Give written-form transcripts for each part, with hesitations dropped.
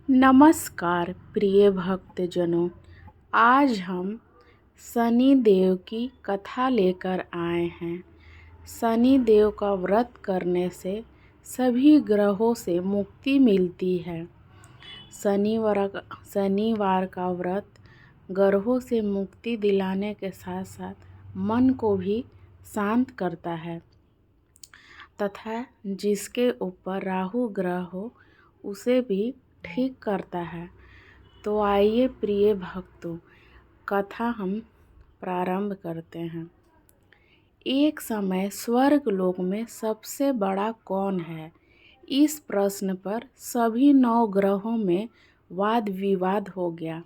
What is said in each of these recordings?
नमस्कार प्रिय भक्तजनों। आज हम शनि देव की कथा लेकर आए हैं। शनि देव का व्रत करने से सभी ग्रहों से मुक्ति मिलती है। शनिवार का व्रत ग्रहों से मुक्ति दिलाने के साथ साथ मन को भी शांत करता है तथा जिसके ऊपर राहु ग्रह हो उसे भी ठीक करता है। तो आइए प्रिय भक्तों, कथा हम प्रारंभ करते हैं। एक समय स्वर्ग लोक में सबसे बड़ा कौन है? इस प्रश्न पर सभी 9 ग्रहों में वाद विवाद हो गया।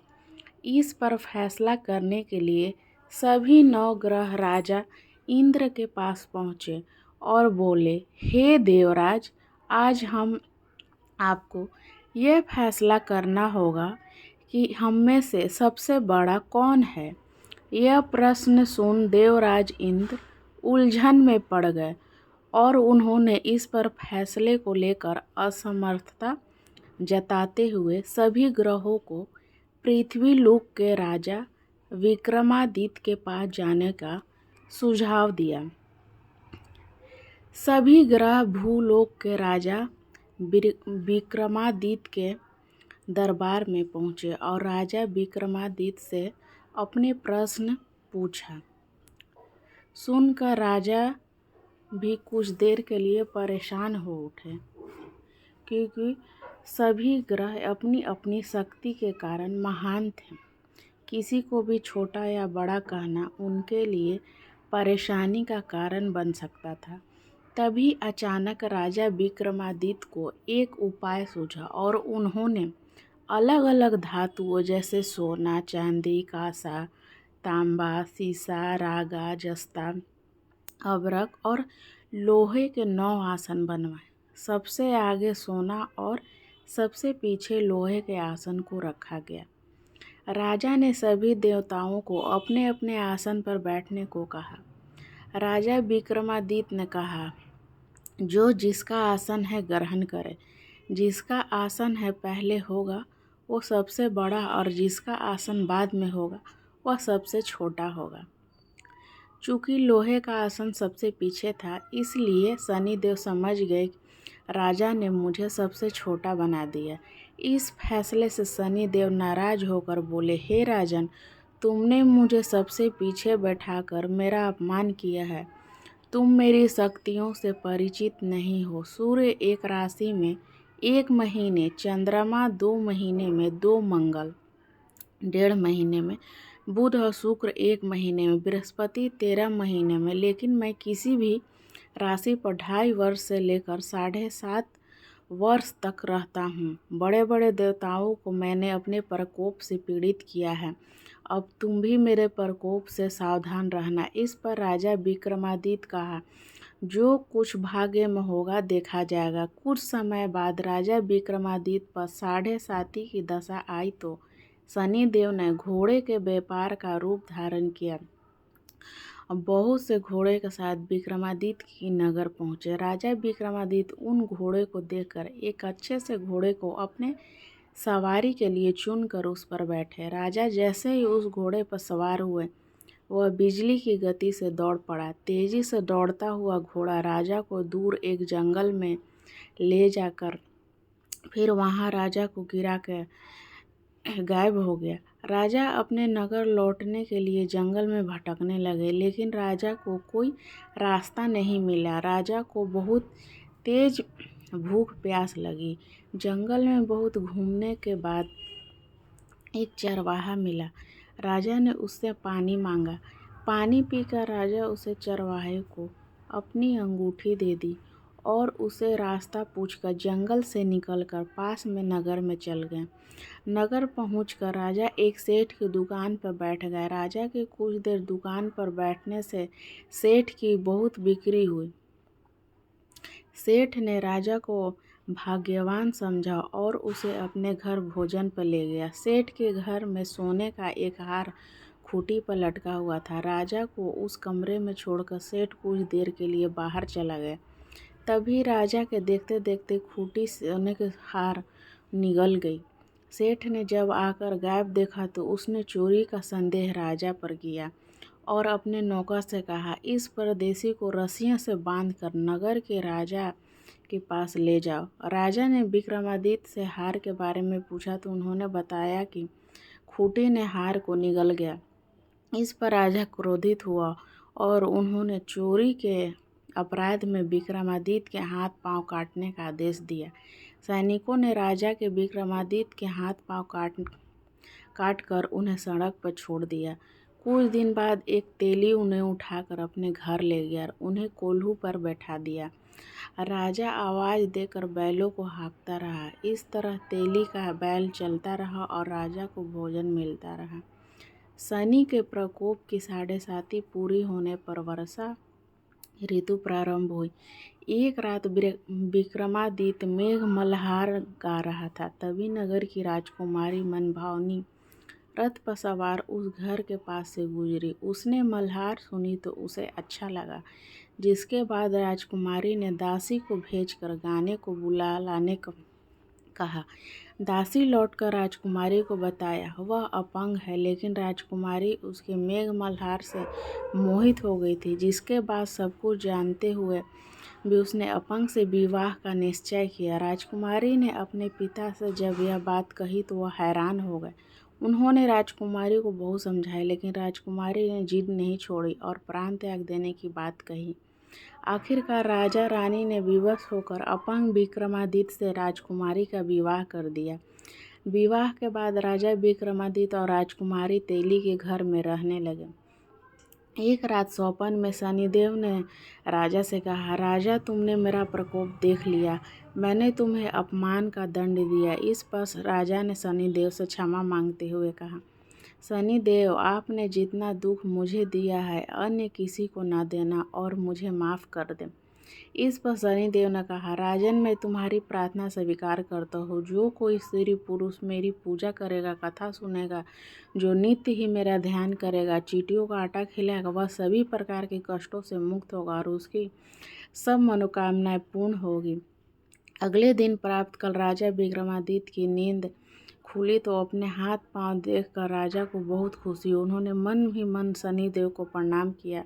इस पर फैसला करने के लिए सभी 9 ग्रह राजा इंद्र के पास पहुँचे और बोले, हे देवराज, आज हम आपको यह फैसला करना होगा कि हम में से सबसे बड़ा कौन है। यह प्रश्न सुन देवराज इंद्र उलझन में पड़ गए और उन्होंने इस पर फैसले को लेकर असमर्थता जताते हुए सभी ग्रहों को पृथ्वी लोक के राजा विक्रमादित्य के पास जाने का सुझाव दिया। सभी ग्रह भूलोक के राजा विक्रमादित्य के दरबार में पहुँचे और राजा विक्रमादित्य से अपने प्रश्न पूछा। सुनकर राजा भी कुछ देर के लिए परेशान हो उठे, क्योंकि सभी ग्रह अपनी अपनी शक्ति के कारण महान थे। किसी को भी छोटा या बड़ा कहना उनके लिए परेशानी का कारण बन सकता था। तभी अचानक राजा विक्रमादित्य को एक उपाय सूझा और उन्होंने अलग अलग धातुओं जैसे सोना, चांदी, कांसा, तांबा, सीसा, रागा, जस्ता, अभ्रक और लोहे के 9 आसन बनवाए। सबसे आगे सोना और सबसे पीछे लोहे के आसन को रखा गया। राजा ने सभी देवताओं को अपने अपने आसन पर बैठने को कहा। राजा विक्रमादित्य ने कहा, जो जिसका आसन है ग्रहण करे। जिसका आसन है पहले होगा वो सबसे बड़ा और जिसका आसन बाद में होगा वह सबसे छोटा होगा। चूँकि लोहे का आसन सबसे पीछे था, इसलिए शनिदेव समझ गए राजा ने मुझे सबसे छोटा बना दिया। इस फैसले से शनिदेव नाराज होकर बोले, हे राजन, तुमने मुझे सबसे पीछे बैठाकर मेरा अपमान किया है। तुम मेरी शक्तियों से परिचित नहीं हो। सूर्य एक राशि में 1 महीने, चंद्रमा 2 महीने में 2 मंगल, 1.5 महीने में बुध और शुक्र, 1 महीने में बृहस्पति, 13 महीने में। लेकिन मैं किसी भी राशि पर 2.5 वर्ष से लेकर 7.5 वर्ष तक रहता हूँ। बड़े बड़े देवताओं को मैंने अपने प्रकोप से पीड़ित किया है। अब तुम भी मेरे प्रकोप से सावधान रहना। इस पर राजा विक्रमादित्य कहा, जो कुछ भाग्य में होगा देखा जाएगा। कुछ समय बाद राजा विक्रमादित्य पर 7.5 की दशा आई तो शनिदेव ने घोड़े के व्यापार का रूप धारण किया। बहुत से घोड़े के साथ विक्रमादित्य की नगर पहुँचे। राजा विक्रमादित्य उन घोड़े को देखकर एक अच्छे से घोड़े को अपने सवारी के लिए चुनकर उस पर बैठे। राजा जैसे ही उस घोड़े पर सवार हुए, वह बिजली की गति से दौड़ पड़ा। तेजी से दौड़ता हुआ घोड़ा राजा को दूर एक जंगल में ले जाकर फिर वहाँ राजा को गिरा कर गायब हो गया। राजा अपने नगर लौटने के लिए जंगल में भटकने लगे, लेकिन राजा को कोई रास्ता नहीं मिला। राजा को बहुत तेज भूख प्यास लगी। जंगल में बहुत घूमने के बाद एक चरवाहा मिला। राजा ने उससे पानी मांगा। पानी पीकर राजा उसे चरवाहे को अपनी अंगूठी दे दी और उसे रास्ता पूछकर जंगल से निकलकर पास में नगर में चल गए। नगर पहुंचकर राजा एक सेठ की दुकान पर बैठ गए। राजा के कुछ देर दुकान पर बैठने से सेठ की बहुत बिक्री हुई। सेठ ने राजा को भाग्यवान समझा और उसे अपने घर भोजन पर ले गया। सेठ के घर में सोने का एक हार खूंटी पर लटका हुआ था। राजा को उस कमरे में छोड़कर सेठ कुछ देर के लिए बाहर चला गया। तभी राजा के देखते देखते खूंटी सोने के हार निगल गई। सेठ ने जब आकर गायब देखा तो उसने चोरी का संदेह राजा पर किया और अपने नौकर से कहा, इस परदेसी को रस्सियों से बांधकर नगर के राजा के पास ले जाओ। राजा ने विक्रमादित्य से हार के बारे में पूछा तो उन्होंने बताया कि खूंटी ने हार को निगल गया। इस पर राजा क्रोधित हुआ और उन्होंने चोरी के अपराध में विक्रमादित्य के हाथ पांव काटने का आदेश दिया। सैनिकों ने राजा के विक्रमादित्य के हाथ पांव काट कर उन्हें सड़क पर छोड़ दिया। कुछ दिन बाद एक तेली उन्हें उठाकर अपने घर ले गया और उन्हें कोल्हू पर बैठा दिया। राजा आवाज़ देकर बैलों को हाँकता रहा। इस तरह तेली का बैल चलता रहा और राजा को भोजन मिलता रहा। शनि के प्रकोप की 7.5 पूरी होने पर वर्षा ऋतु प्रारंभ हुई। एक रात विक्रमादित्य मेघ मल्हार गा रहा था। तभी नगर की राजकुमारी मनभावनी रथ पर सवार उस घर के पास से गुजरी। उसने मल्हार सुनी तो उसे अच्छा लगा, जिसके बाद राजकुमारी ने दासी को भेजकर गाने को बुला लाने को कहा। दासी लौटकर राजकुमारी को बताया। वह अपंग है, लेकिन राजकुमारी उसके मेघ मल्हार से मोहित हो गई थी, जिसके बाद सब कुछ जानते हुए भी उसने अपंग से विवाह का निश्चय किया। राजकुमारी ने अपने पिता से जब यह बात कही तो वह हैरान हो गए। उन्होंने राजकुमारी को बहुत समझाया, लेकिन राजकुमारी ने जिद नहीं छोड़ी और प्राण त्याग देने की बात कही। आखिरकार राजा रानी ने विवश होकर अपंग विक्रमादित्य से राजकुमारी का विवाह कर दिया। विवाह के बाद राजा विक्रमादित्य और राजकुमारी तेली के घर में रहने लगे। एक रात स्वप्न में शनिदेव ने राजा से कहा, राजा, तुमने मेरा प्रकोप देख लिया। मैंने तुम्हें अपमान का दंड दिया। इस पर राजा ने शनिदेव से क्षमा मांगते हुए कहा, शनिदेव, आपने जितना दुख मुझे दिया है अन्य किसी को न देना और मुझे माफ़ कर दें। इस पर शनिदेव ने कहा, राजन, मैं तुम्हारी प्रार्थना स्वीकार करता हूँ। जो कोई स्त्री पुरुष मेरी पूजा करेगा, कथा सुनेगा, जो नित्य ही मेरा ध्यान करेगा, चींटियों का आटा खिलाएगा, वह सभी प्रकार के कष्टों से मुक्त होगा और उसकी सब मनोकामनाएं पूर्ण होगी। अगले दिन प्रातःकाल राजा विक्रमादित्य की नींद खुली तो अपने हाथ पांव देखकर राजा को बहुत खुशी हुई। उन्होंने मन ही मन शनिदेव को प्रणाम किया।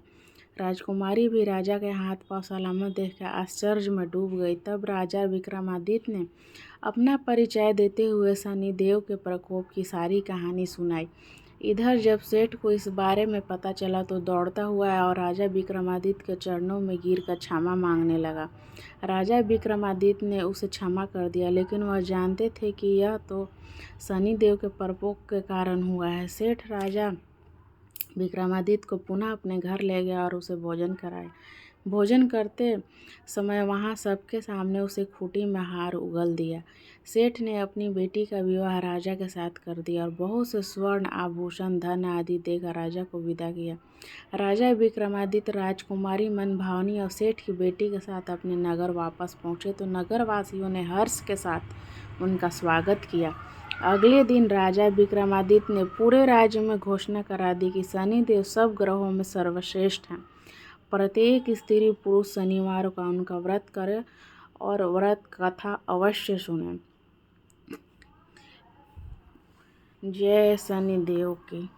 राजकुमारी भी राजा के हाथ पांव सलामत देखकर आश्चर्य में डूब गई। तब राजा विक्रमादित्य ने अपना परिचय देते हुए शनिदेव के प्रकोप की सारी कहानी सुनाई। इधर जब सेठ को इस बारे में पता चला तो दौड़ता हुआ और राजा विक्रमादित्य के चरणों में गिरकर क्षमा मांगने लगा। राजा विक्रमादित्य ने उसे क्षमा कर दिया, लेकिन वह जानते थे कि यह तो शनिदेव के प्रकोप के कारण हुआ है। सेठ राजा विक्रमादित्य को पुनः अपने घर ले गया और उसे भोजन कराया। भोजन करते समय वहाँ सबके सामने उसे खूंटी में हार उगल दिया। सेठ ने अपनी बेटी का विवाह राजा के साथ कर दिया और बहुत से स्वर्ण आभूषण, धन आदि देकर राजा को विदा किया। राजा विक्रमादित्य राजकुमारी मनभावनी और सेठ की बेटी के साथ अपने नगर वापस पहुँचे तो नगरवासियों ने हर्ष के साथ उनका स्वागत किया। अगले दिन राजा विक्रमादित्य ने पूरे राज्य में घोषणा करा दी कि शनिदेव सब ग्रहों में सर्वश्रेष्ठ हैं। प्रत्येक स्त्री पुरुष शनिवार का उनका व्रत करे और व्रत कथा अवश्य सुने। जय शनिदेव की।